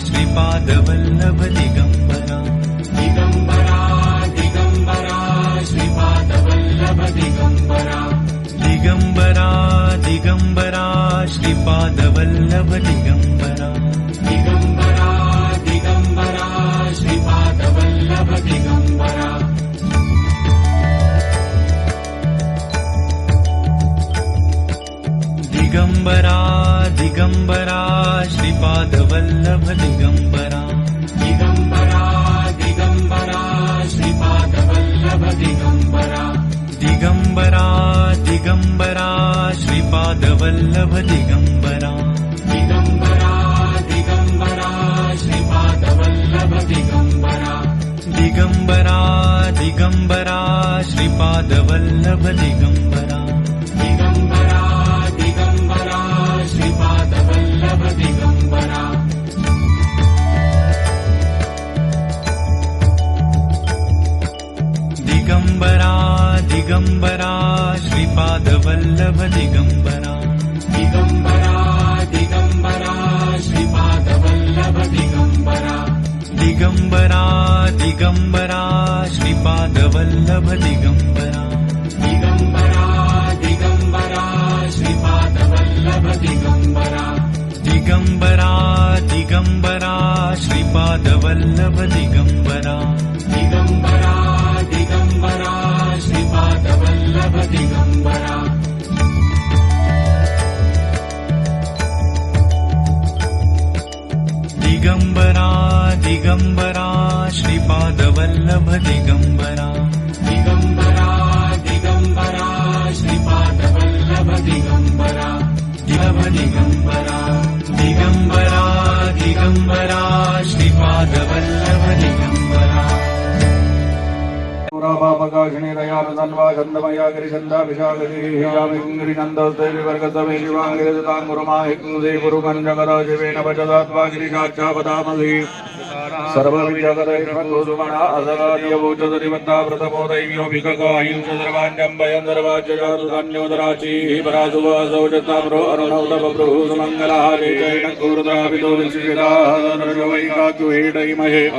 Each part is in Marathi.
श्रीपादवल्लभ दिगंबरा दिगंबरा दिगंबरा श्रीपादवल्लभ दिगंबरा दिगंबरा दिगंबरा श्रीपादवल्लभ दिगंबरा दिगंबरा दिगंबरा श्रीपादवल्लभ दिगंबरा दिगंबरा दिगंबरा श्रीपादवल्लभ दिगंबरा दिगंबरा दिगंबरा श्रीपादवल्लभ दिगंबरा दिगंबरा दिगंबरा श्रीपादवल्लभ दिगंबरा दिगंबरा दिगंबरा श्रीपादवल्लभ दिगंबरा दिगंबरा दिगंबरा श्रीपादवल्लभ दिगंबरा दिगंबरा दिगंबरा श्रीपादवल्लभ दिगंबरा दिगंबरा दिगंबरा श्रीपादवल्लभ दिगंबरा दिगंबरा दिगंबरा श्रीपादवल्लभ दिगंबरा दिगंबरा दिगंबरा श्रीपादवल्लभ दिगंबरा दिगंबरा दिगंबरा श्रीपादवल्लभ दिगंबरा दिगंबरा दिगंबरा श्रीपादवल्लभ दिगंबरा दिगंबरा दिगंबरा श्रीपादवल्लभ दिगंबरा दिगंबरा दिगंबरा श्रीपादवल्लभ दिगंबरा दिगंबरा दिगंबरा श्रीपादवल्लभ दिगंबरा दिगंबरा दिगंबरा दिगंबरा श्रीपादवल्लभ दिगंबरा पुरापापकाशिनी दयालुधन्वा छन्दमया गिरिछन्दा विशाखगिरियामिङ्गिरिनन्दस्ते विवर्गतमे शिवाङ्गिरिताङ्गुरुमाहिकुंसे पुरुकञ्जकर शिवेन वचदात्वा गिरिशाख्यापदामसि सर्वविजगदैर्भगोसुमना असगादियवोचदरिबद्धा व्रतमोदैव्यो भिककाहिंसदर्वाञ्जम्बयन्दर्वाज्यजातुधन्योदराचीः परासुवासौजताम्रो अरुणौतपब्रुः सुमङ्गलः जैनकूर्द्राभितो विशिषिताः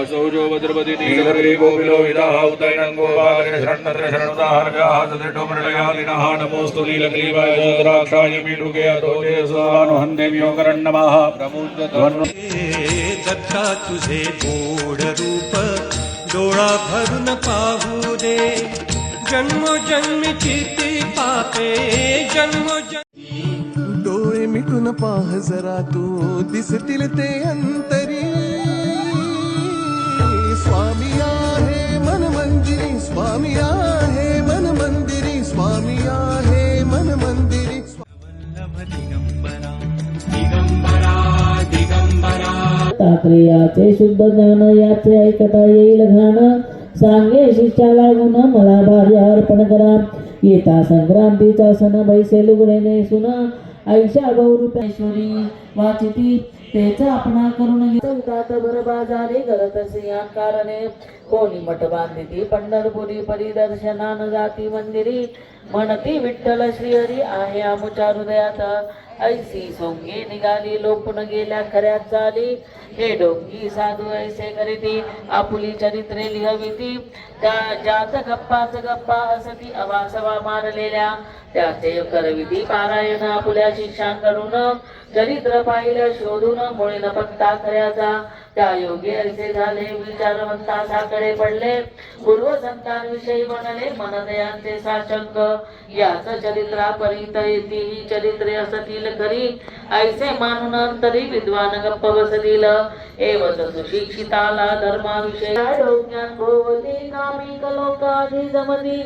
असौजो वज्रपति नीलगिरि गोपिलो विदाः उदयनं गोपालकृष्णत्रशरणोदाहरगाः सदृढो मृडयालिनः नमोऽस्तु नीलग्रीवाय द्राक्षाय मीढुके अधोजे स्वानुहन्देव्यो करन्नमः दत्ता तुझे गोड रूप डोळा भरून पाहू दे जन्मोजन्मीची ती पापे डोळे मिटून पाह जरा तू दिसतील ते अंतरी स्वामी आहे मन मंदिरी स्वामी आहे मन मंदिरी स्वामी आहे मन मंदिरी वल्लभ दिगंबरा दिगंबरा दिगंबरा तात्रेयाचे शुद्ध ज्ञान याचे ऐकता येईल घाण सांगे शिष्याला गुण मला भार्या अर्पण करा येता संक्रांतीचा सण बैसे लुगडे नेसून ऐशा बहुरूपेश्वरी वाचिती तेच आपणा करून घेतात भर बाजारे करत कारणे कोणी मठ बांधिती पंढरपुरी परिदर्शनान जाती मंदिरी म्हणती विठ्ठल श्रीहरी आहे आमुच्या हृदयात ऐसी सोंगे निघाली लोपून गेल्या खऱ्यात चाली हे डोंगी साधू ऐसे करीती आपुली चरित्रे लिहविती त्या ज्यात गप्पाच गप्पा असती अवासवा मारलेल्या त्याचे करविती पारायण आपुल्या शिष्यांकडून चरित्र पाहिलं शोधून मुळे न पत्ता खऱ्याचा त्या योगी ऐसे झाले विचारवंतासाकडे पडले पूर्व संतांविषयी बनले मनदयांचे साशंक याच चरित्रापरित येती ही चरित्रे असतील खरी ऐसे मानून अंतरी विद्वान गप्प बसतील एवच सुशिक्षिताला धर्माविषयी ज्ञान भोवती कामी कलोकाधी जमती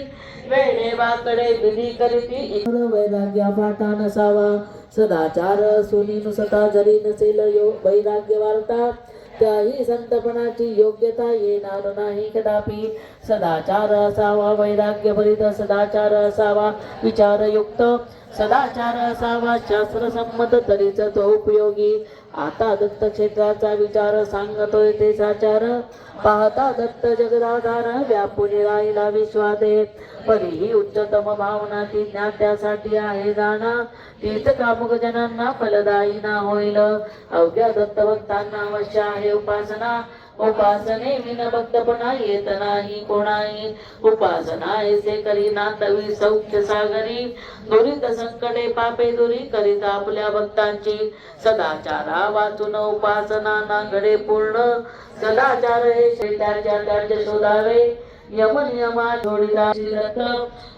वेडे वाकडे विधी करीती वैराग्य फाटा नसावा सदाचार सुनी नुसता जरी नसेल वैराग्य वार्ता त्याही संतपणाची योग्यता येणार नाही कदापि सदाचार असावा वैराग्य भरित सदाचार असावा विचारयुक्त सदाचार असावा शास्त्र संमत तरीच तो उपयोगी आता दत्त क्षेत्राचा विचार सांगतोय ते साचार पाहता दत्त जगदाधार व्यापुनी राहिला विश्वादे परीही उच्चतम भावना ती ज्ञात्यासाठी आहे जाणा तीच कामुक जनांना फलदायी ना होईल अवघ्या दत्तभक्तांना अवश्य आहे उपासना उपासने विन भक्तपणा येत नाही कोणाही उपासना ऐसे करी नांदवी सौख्य सागरी दुरित संकटे पापे दुरी करीत आपल्या भक्तांची सदाचारा वाचून उपासना ना घडे पूर्ण सदाचार हे त्याचे शोधावे यम नियमा जोडीला शिरत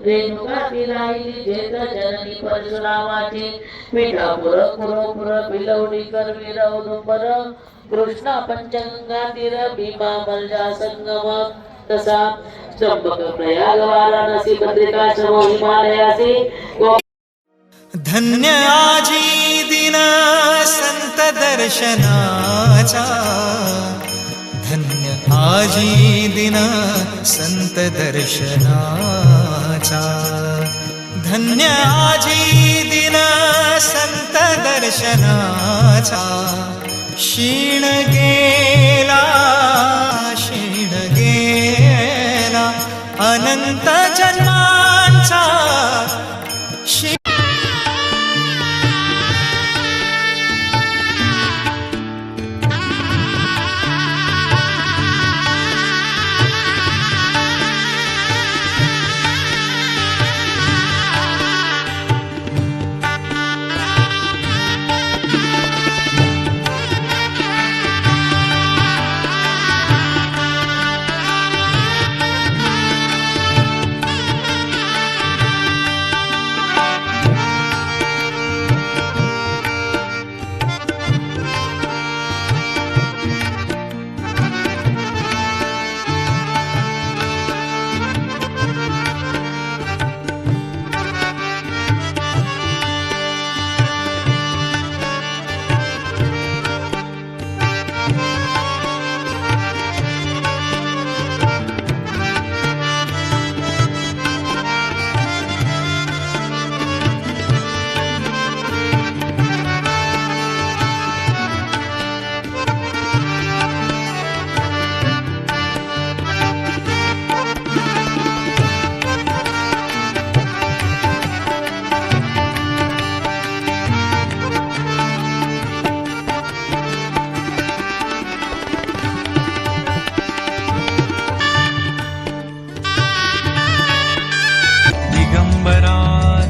रेणुका ती राहिली जेत जननी परशुरामाची पिठापुर पुरपुर बिलवडी करवीर औदुंबर कृष्णा पंचगंगा तीर भीमा मलजा संगम तसा त्र्यंबक प्रयाग वाराणसी बद्रिका सर्व हिमालयासी धन्य आजी दिन संत दर्शनाचा धन्य आजी दिन संत दर्शनाचा धन्य आजी दिन संत दर्शनाचा क्षीण गेला अनंत जन्मांचा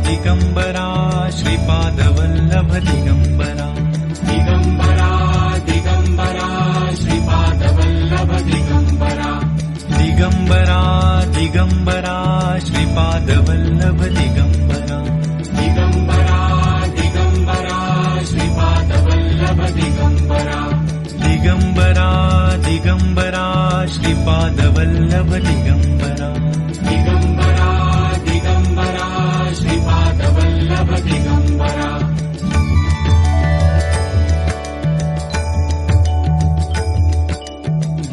दिगंबरा श्रीपादवल्लभ दिगंबरा दिगंबरा दिगंबरा श्रीपादवल्लभ दिगंबरा दिगंबरा दिगंबरा श्रीपादवल्लभ दिगंबरा दिगंबरा दिगंबरा श्रीपादवल्लभ दिगंबरा दिगंबरा दिगंबरा श्रीपादवल्लभ दिगंबरा दिगंबरा दिगंबरा श्रीपादवल्लभ दिगंबरा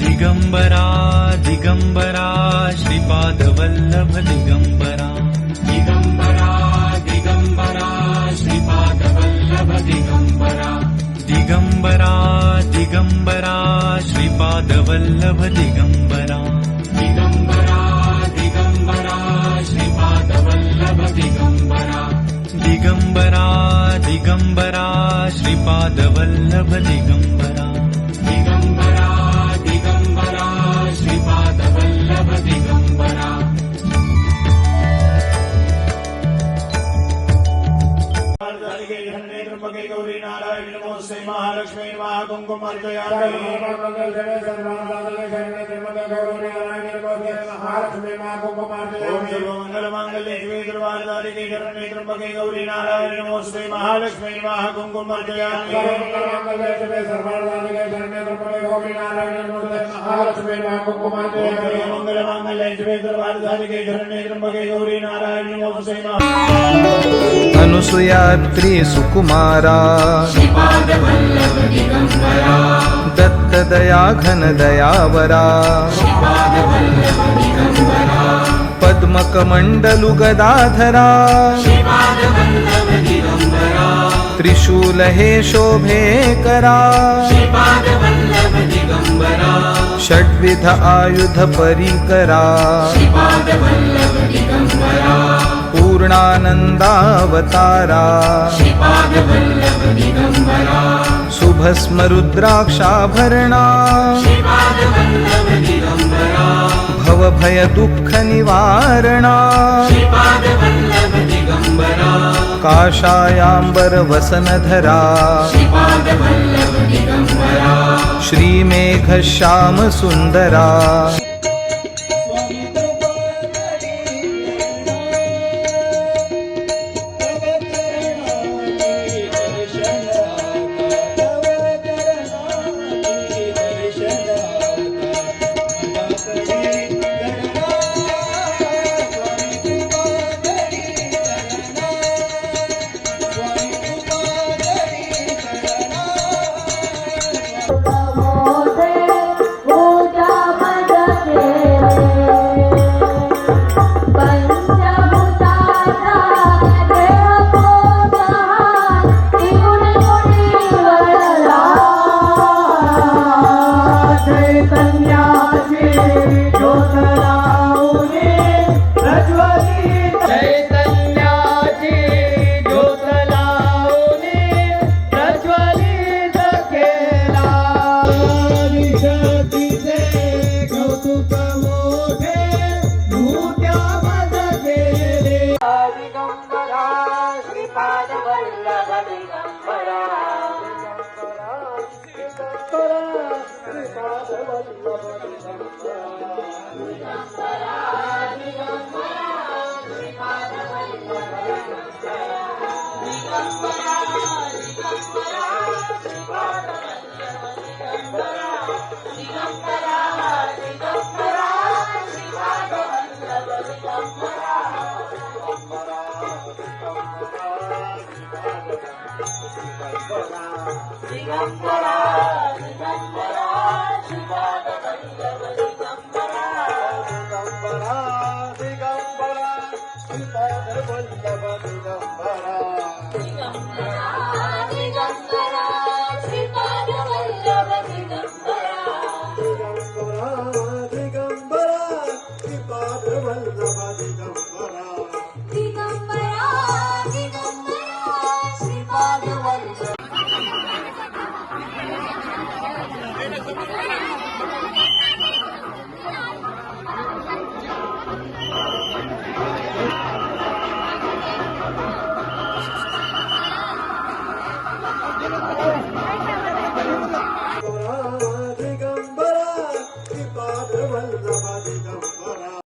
दिगंबरा दिगंबरा श्रीपादवल्लभ दिगंबरा दिगंबरा दिगंबरा श्रीपादवल्लभ दिगंबरा दिगंबरा दिगंबरा श्रीपादवल्लभ दिगंबरा दिगंबरा दिगंबरा श्रीपादवल्लभ दिगंबरा दिगंबरा दिगंबरा श्रीपादवल्लभ दिगंबरा दिगंबरा दिगंबरा श्रीपादवल्लभ दिगंबरा गौरी नारायण नमोस्ते महालक्ष्मी गौरी नारायण नमोस्ते महालक्ष्मी गौरी नारायण नमोस्ते अनुसुयात्री सुकुमारा दत्त दया घन दयावरा पद्मकमंडलु गदाधरा त्रिशूल हे शोभे करा श्रीपादवल्लभ दिगंबरा षड्विध आयुध परिकरा श्रीपादवल्लभ दिगंबरा पूर्णानंदावतारा श्रीपादवल्लभ दिगंबरा शुभस्म रुद्राक्षाभरणा श्रीपादवल्लभ दिगंबरा भवभय दुःख निवारणा श्रीपादवल्लभ दिगंबरा काषायाम्बर वसनधरा श्रीपादवल्लभ दिगंबरा श्रीमेघ श्याम सुंदरा दिगंबरा